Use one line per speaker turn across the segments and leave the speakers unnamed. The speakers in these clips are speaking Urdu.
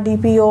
DPO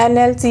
NLC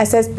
SSP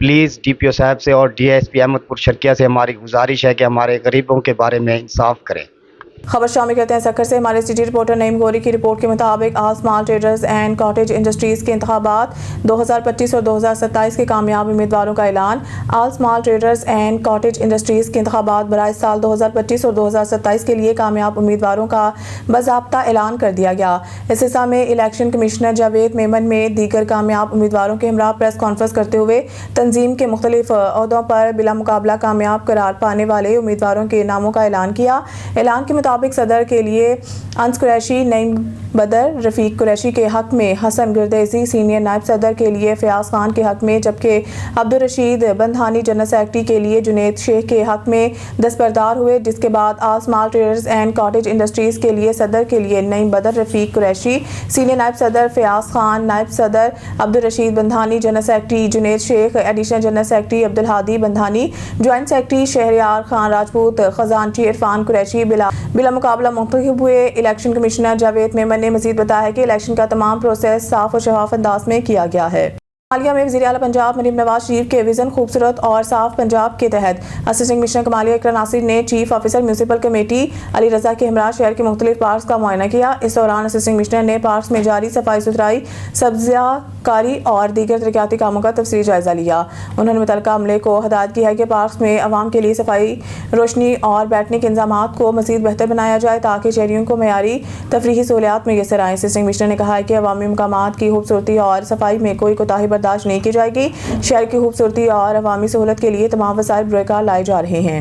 please D P O صاحب سے اور ڈی ایس پی احمد پور شرکیہ سے ہماری گزارش ہے کہ ہمارے غریبوں کے بارے میں انصاف کریں۔
خبر شامل کرتے ہیں سکر سے۔ ہمارے سٹی رپورٹر نعیم گوری کی رپورٹ کے مطابق all small traders and cottage industries کے انتخابات 2025 اور 2027 کے کامیاب امیدواروں کا اعلان۔ All small traders and cottage industries کے انتخابات برائے سال 2025 اور 2027 کے لیے کامیاب امیدواروں کا باضابطہ اعلان کر دیا گیا۔ اس سلسلہ میں الیکشن کمشنر جاوید میمن نے دیگر کامیاب امیدواروں کے ہمراہ پریس کانفرنس کرتے ہوئے تنظیم کے مختلف عہدوں پر بلا مقابلہ کامیاب قرار پانے والے امیدواروں کے ناموں کا اعلان کیا۔ اعلان کے مطابق صدر کے لیے انس قریشی، نعیم بدر، رفیق قریشی کے حق میں حسن گردیزی، سینئر نائب صدر کے لیے فیاض خان کے حق میں، جبکہ عبدالرشید بندھانی جنرل سیکرٹری کے لیے جنید شیخ کے حق میں دستبردار ہوئے، جس کے بعد all small traders and cottage industries کے لیے صدر کے لیے نعیم بدر، رفیق قریشی، سینئر نائب صدر فیاض خان، نائب صدر Abdul Rashid Bandhani, general secretary Junaid Sheikh, additional general secretary Abdul Hadi Bandhani, joint secretary Shahryar Khan Rajput, خزانچی عرفان قریشی بلا مقابلہ منتخب ہوئے۔ الیکشن کمشنر جاوید میمن نے مزید بتایا کہ الیکشن کا تمام پروسیس صاف اور شفاف انداز میں کیا گیا ہے۔ کمالیہ میں وزیر اعلیٰ پنجاب مریم نواز شریف کے وژن خوبصورت اور صاف پنجاب کے تحت اسسٹنٹ کمشنر کمالیہ اقرا ناصر نے chief officer municipal committee Ali Raza کے ہمراہ شہر کے مختلف پارکس کا معائنہ کیا۔ اس دوران اسسٹنٹ کمشنر نے پارکس میں جاری صفائی ستھرائی، سبزیاں کاری اور دیگر ترقیاتی کاموں کا تفصیلی جائزہ لیا۔ انہوں نے متعلقہ عملے کو ہدایت کی ہے کہ پارکس میں عوام کے لیے صفائی، روشنی اور بیٹھنے کے انتظامات کو مزید بہتر بنایا جائے تاکہ شہریوں کو معیاری تفریحی سہولیات میسر آئیں۔ اسسٹنٹ کمشنر نے کہا ہے کہ عوامی مقامات کی خوبصورتی اور صفائی میں کوئی کوتاہی برداشت نہیں کی جائے گی۔ شہر کی خوبصورتی اور عوامی سہولت کے لیے تمام وسائل بروئے کار لائے جا رہے ہیں۔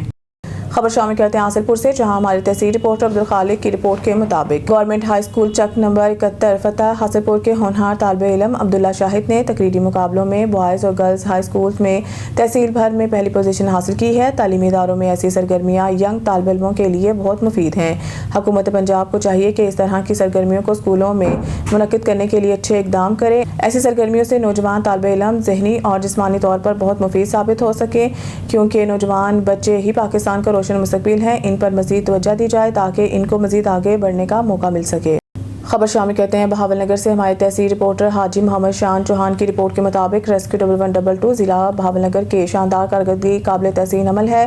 خبر شامل کرتے ہیں حاصل پور سے، جہاں ہمارے تحصیل رپورٹر عبدالخالق کی رپورٹ کے مطابق گورنمنٹ ہائی اسکول چک نمبر 71 فتح حاصل پور کے ہونہار طالب علم عبداللہ شاہد نے تقریری مقابلوں میں بوائز اور گرلز ہائی اسکولز میں تحصیل بھر میں پہلی پوزیشن حاصل کی ہے۔ تعلیمی اداروں میں ایسی سرگرمیاں ینگ طالب علموں کے لیے بہت مفید ہیں۔ حکومت پنجاب کو چاہیے کہ اس طرح کی سرگرمیوں کو اسکولوں میں منعقد کرنے کے لیے اچھے اقدام کرے۔ ایسی سرگرمیوں سے نوجوان طالب علم ذہنی اور جسمانی طور پر بہت مفید ثابت ہو سکے، کیونکہ نوجوان بچے ہی پاکستان کا روشن مستقبل ہیں۔ ان پر مزید توجہ دی جائے تاکہ ان کو مزید آگے بڑھنے کا موقع مل سکے۔ خبر شامل کرتے ہیں بہاول نگر سے۔ ہمارے تحصیل رپورٹر حاجی محمد شان چوہان کی رپورٹ کے مطابق ریسکیو 1122 ضلع بہاول نگر کے شاندار کارکردگی قابل تحسین عمل ہے۔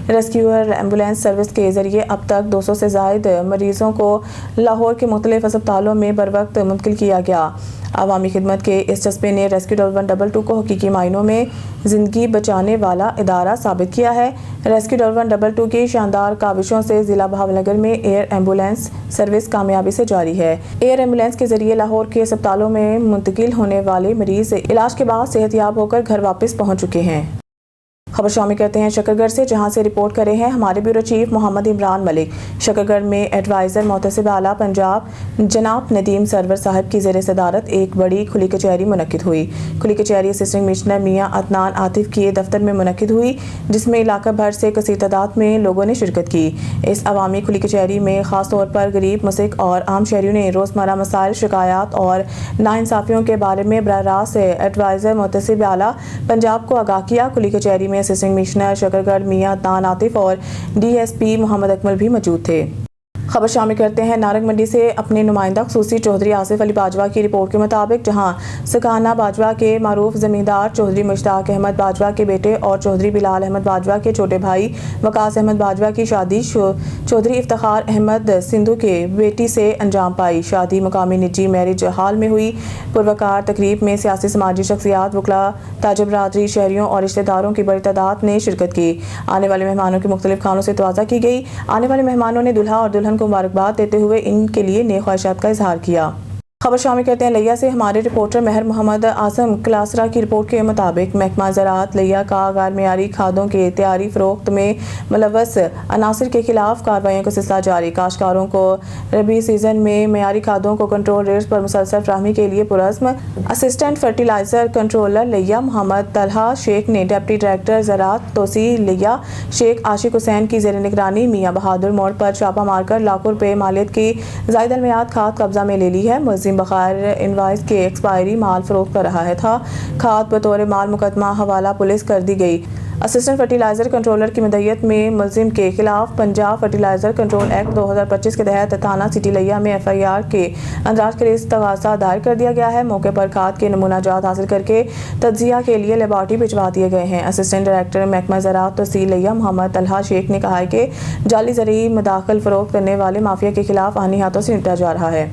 ریسکیور ایمبولینس سروس کے ذریعے اب تک 200 سے زائد مریضوں کو لاہور کے مختلف اسپتالوں میں بروقت منتقل کیا گیا۔ عوامی خدمت کے اس جذبے نے ریسکیو 1122 کو حقیقی معنوں میں زندگی بچانے والا ادارہ ثابت کیا ہے۔ ریسکیو 1122 کی شاندار کاوشوں سے ضلع بہاول نگر میں ایئر ایمبولینس سروس کامیابی سے جاری ہے۔ ایئر ایمبولینس کے ذریعے لاہور کے اسپتالوں میں منتقل ہونے والے مریض علاج کے بعد صحت یاب ہو کر گھر واپس پہنچ چکے ہیں۔ خبر شامل کرتے ہیں شکرگڑھ سے، جہاں سے رپورٹ کرے ہیں ہمارے بیورو چیف محمد عمران ملک۔ شکرگڑھ میں ایڈوائزر محتسب اعلیٰ پنجاب جناب ندیم سرور صاحب کی زیر صدارت ایک بڑی کھلی کچہری منعقد ہوئی۔ کھلی کچہری اسسٹنٹ کمشنر میاں عدنان عاطف کے دفتر میں منعقد ہوئی، جس میں علاقہ بھر سے کثیر تعداد میں لوگوں نے شرکت کی۔ اس عوامی کھلی کچہری میں خاص طور پر غریب، مسک اور عام شہریوں نے روزمرہ مسائل، شکایات اور ناانصافیوں کے بارے میں براہ راست ایڈوائزر محتسب اعلیٰ پنجاب کو آگاہ کیا۔ کھلی کچہری میں اسسٹنٹ کمشنر شکرگڑھ میاں عدنان عاطف اور ڈی ایس پی محمد اکمل بھی موجود تھے۔ خبر شامل کرتے ہیں نارنگ منڈی سے اپنے نمائندہ خصوصی چودھری آصف علی باجوہ کی رپورٹ کے مطابق، جہاں سکانہ باجوہ کے معروف زمیندار چودھری مشتاق احمد باجوہ کے بیٹے اور چودھری بلال احمد باجوہ کے چھوٹے بھائی وقاص احمد باجوہ کی شادی چودھری افتخار احمد سندھو کے بیٹی سے انجام پائی۔ شادی مقامی نجی میرج ہال میں ہوئی۔ پروقار تقریب میں سیاسی سماجی شخصیات، وکلاء، تاجر برادری، شہریوں اور رشتہ داروں کی بڑی تعداد نے شرکت کی۔ آنے والے مہمانوں کی مختلف کھانوں سے توازہ کی گئی۔ آنے والے مہمانوں نے دلہا اور دلہن کو مبارکباد دیتے ہوئے ان کے لیے نیک خواہشات کا اظہار کیا۔ خبر شامل کرتے ہیں لیا سے۔ ہمارے رپورٹر مہر محمد اعظم کلاسرا کی رپورٹ کے مطابق محکمہ زراعت لیا کا غیر معیاری کھادوں کے تیاری فروخت میں ملوث عناصر کے خلاف کارروائیوں کا سلسلہ جاری۔ کاشتکاروں کو ربی سیزن میں معیاری کھادوں کو کنٹرول ریٹس پر مسلسل فراہمی کے لیے پرعزم اسسٹنٹ فرٹیلائزر کنٹرولر لیا محمد طلحہ شیخ نے ڈپٹی ڈائریکٹر زراعت توسیع لیا شیخ عاشق حسین کی زیر نگرانی میاں بہادر موڑ پر چھاپہ مار کر لاکھوں روپے مالیت کی زائد المیعاد کھاد قبضہ میں لے لی ہے۔ بغیر انوائس کے ایکسپائری مال فروخت کر رہا تھا۔ کھاد بطور مال مقدمہ حوالہ پولیس کر دی گئی۔ اسسٹنٹ فرٹیلائزر کنٹرولر کی مدعیت میں ملزم کے خلاف پنجاب فرٹیلائزر کنٹرول ایکٹ 2025 کے تحت تھانہ سٹی لیا میں FIR کے اندراج خیز تقاضا دائر کر دیا گیا ہے۔ موقع پر کھاد کے نمونہ جات حاصل کر کے تجزیہ کے لیے لیبارٹری بھجوا دیے گئے ہیں۔ اسسٹنٹ ڈائریکٹر محکمہ زراعت تحصیل لیا محمد طلحہ شیخ نے کہا ہے کہ جعلی زرعی مداخل فروخت کرنے والے مافیا کے خلاف آئینی ہاتھوں سے نپٹا جا رہا ہے۔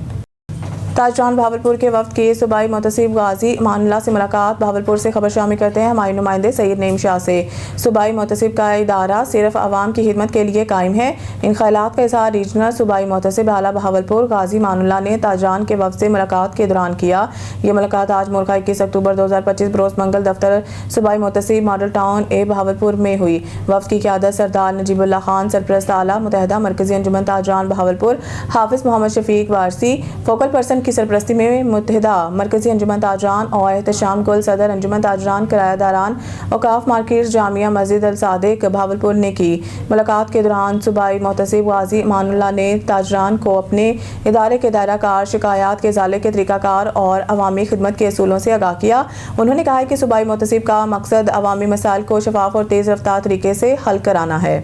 تاجران بہاولپور کے وفد کے صوبائی محتسب غازی امان اللہ سے ملاقات۔ بہاولپور سے خبر شامل کرتے ہیں ہمارے نمائندے سید نعیم شاہ سے۔ صوبائی محتسب کا ادارہ صرف عوام کی خدمت کے لیے قائم ہے۔ ان خیالات کا اظہار ریجنل صوبائی محتسب اعلیٰ بہاولپور غازی امان اللہ نے تاجران کے وفد سے ملاقات کے دوران کیا۔ یہ ملاقات آج مورخہ 21 اکتوبر 2025 بروز منگل دفتر صوبائی محتسب ماڈل ٹاؤن بہاولپور میں ہوئی۔ وفد کی قیادت سردار نجیب اللہ خان، سرپرست اعلیٰ متحدہ مرکزی انجمن تاجران بہاولپور حافظ محمد شفیق وارثی، فوکل پرسن کی سرپرستی میں متحدہ مرکزی انجمن تاجران اور احتشام گل، صدر انجمن تاجران کرایہ داران اوقاف مارکیٹ جامعہ مسجد الصادق بہاولپور نے کی۔ ملاقات کے دوران صوبائی محتسب غازی امان اللہ نے تاجران کو اپنے ادارے کے دائرہ کار، شکایات کے ازالے کے طریقہ کار اور عوامی خدمت کے اصولوں سے آگاہ کیا۔ انہوں نے کہا کہ صوبائی محتسب کا مقصد عوامی مسائل کو شفاف اور تیز رفتار طریقے سے حل کرانا ہے۔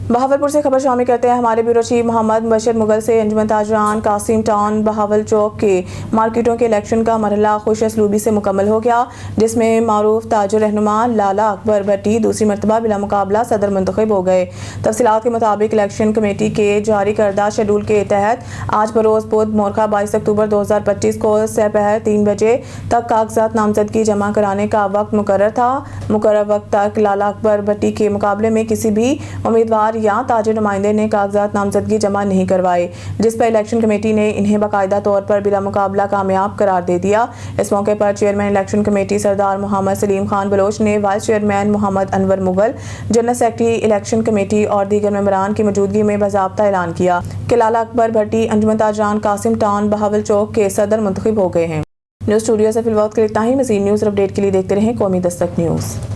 بہاولپور سے خبر شامل کرتے ہیں ہمارے بیورو چیف محمد مبشر مغل سے۔ انجمن تاجران قاسم ٹاؤن بہاول چوک کے مارکیٹوں کے الیکشن کا مرحلہ خوش اسلوبی سے مکمل ہو گیا، جس میں معروف تاجر رہنما لالا اکبر بھٹی دوسری مرتبہ بلا مقابلہ صدر منتخب ہو گئے۔ تفصیلات کے مطابق الیکشن کمیٹی کے جاری کردہ شیڈول کے تحت آج بروز بدھ مورخہ 22 اکتوبر 2025 کو سپہر 3 بجے تک کاغذات نامزدگی جمع کرانے کا وقت مقرر تھا۔ مقرر وقت تک لالا اکبر بھٹی کے مقابلے میں کسی بھی امیدوار یا تاجر نمائندے نے کاغذات نامزدگی جمع نہیں کروائے، جس پر الیکشن کمیٹی نے انہیں باقاعدہ طور پر بلا مقابلہ کامیاب قرار دے دیا۔ اس موقع پر چیئرمین الیکشن کمیٹی سردار محمد سلیم خان بلوچ نے vice chairman Muhammad Anwar Mughal, general secretary election committee اور دیگر ممبران کی موجودگی میں باضابطہ اعلان کیا کہ لالا اکبر بھٹی انجمن تاجران قاسم ٹاؤن بہاول چوک کے صدر منتخب ہو گئے ہیں۔ نیوز اسٹوڈیو سے فی الوقت کے لیے اتنا ہی۔ مزید نیوز اپڈیٹ کے لیے دیکھتے رہیں قومی دستک نیوز۔